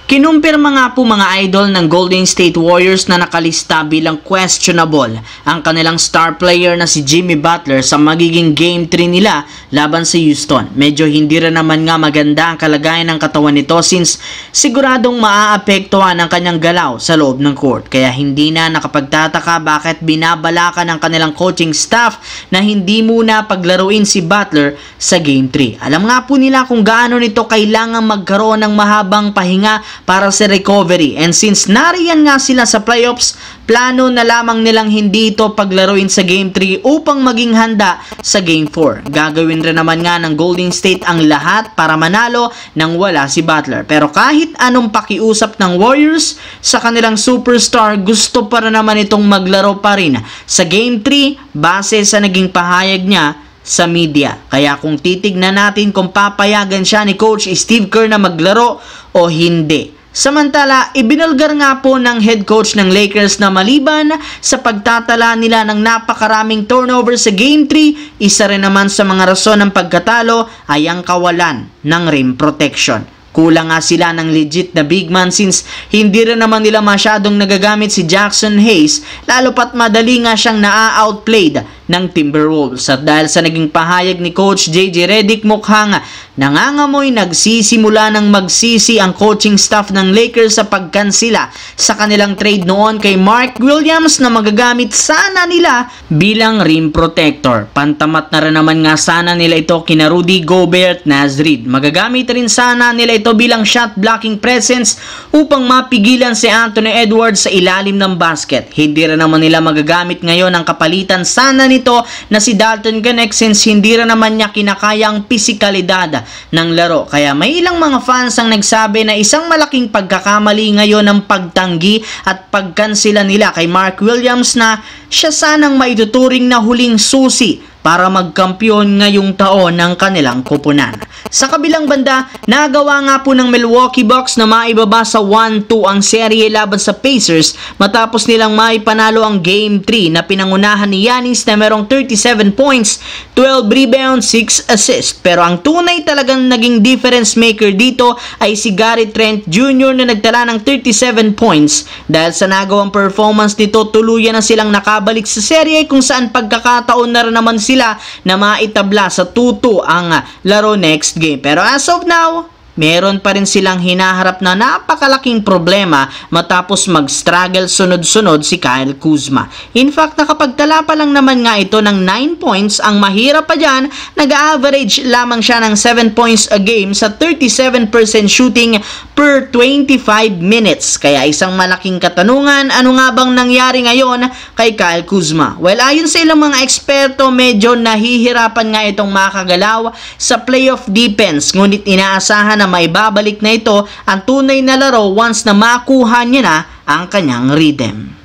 Kinumpirma nga po mga idol ng Golden State Warriors na nakalista bilang questionable ang kanilang star player na si Jimmy Butler sa magiging Game 3 nila laban sa Houston. Medyo hindi rin naman nga maganda ang kalagayan ng katawan nito since siguradong maaapektuhan ang kanyang galaw sa loob ng court. Kaya hindi na nakapagtataka bakit binabalaka ng kanilang coaching staff na hindi muna paglaruin si Butler sa Game 3. Alam nga po nila kung gaano nito kailangan magkaroon ng mahabang pahinga para sa recovery, and since nariyan nga sila sa playoffs, plano na lamang nilang hindi ito paglaruin sa Game 3 upang maging handa sa Game 4. Gagawin rin naman nga ng Golden State ang lahat para manalo nang wala si Butler. Pero kahit anong pakiusap ng Warriors sa kanilang superstar, gusto pa rin naman itong maglaro pa rin sa Game 3 base sa naging pahayag niya sa media. Kaya kung titignan natin kung papayagan siya ni Coach Steve Kerr na maglaro o hindi. Samantala, ibinulgar nga po ng head coach ng Lakers na maliban sa pagtatala nila ng napakaraming turnover sa Game 3, isa rin naman sa mga rason ng pagkatalo ay ang kawalan ng rim protection. Kulang nga sila ng legit na big man since hindi rin naman nila masyadong nagagamit si Jackson Hayes, lalo pat madali nga siyang naa-outplayed ng Timberwolves. At dahil sa naging pahayag ni Coach JJ Redick, mukhang nangangamoy nagsisimula ng magsisi ang coaching staff ng Lakers sa pagkansila sa kanilang trade noon kay Mark Williams na magagamit sana nila bilang rim protector. Pantamat na rin naman nga sana nila ito kina Rudy Gobert, Naz Reid. Magagamit rin sana nila ito bilang shot blocking presence upang mapigilan si Anthony Edwards sa ilalim ng basket. Hindi rin naman nila magagamit ngayon ang kapalitan sana nito na si Dalton Knecht since hindi rin naman niya kinakaya ang pisikalidad ng laro. Kaya may ilang mga fans ang nagsabi na isang malaking pagkakamali ngayon ang pagtanggi at pagkansila nila kay Mark Williams na siya sanang maituturing na huling susi para magkampiyon ngayong taon ng kanilang koponan. Sa kabilang banda, nagawa nga po ng Milwaukee Bucks na maibaba sa 1-2 ang serye laban sa Pacers matapos nilang maipanalo ang Game 3 na pinangunahan ni Giannis na merong 37 points, 12 rebounds, 6 assists. Pero ang tunay talagang naging difference maker dito ay si Gary Trent Jr. na nagtala ng 37 points. Dahil sa nagawang performance nito, tuluyan na silang nakabalik sa serye kung saan pagkakataon na rin naman sila na maitabla sa 2-2 ang laro next game. Pero as of now, meron pa rin silang hinaharap na napakalaking problema matapos mag-struggle sunod-sunod si Kyle Kuzma. In fact, nakapagtala pa lang naman nga ito ng 9 points. Ang mahirap pa dyan, nag-average lamang siya ng 7 points a game sa 37% shooting per 25 minutes. Kaya isang malaking katanungan, ano nga bang nangyari ngayon kay Kyle Kuzma? Well, ayon sa ilang mga eksperto, medyo nahihirapan nga itong makagalaw sa playoff defense. Ngunit inaasahan na maibabalik na ito ang tunay na laro once na makuha niya na ang kanyang rhythm.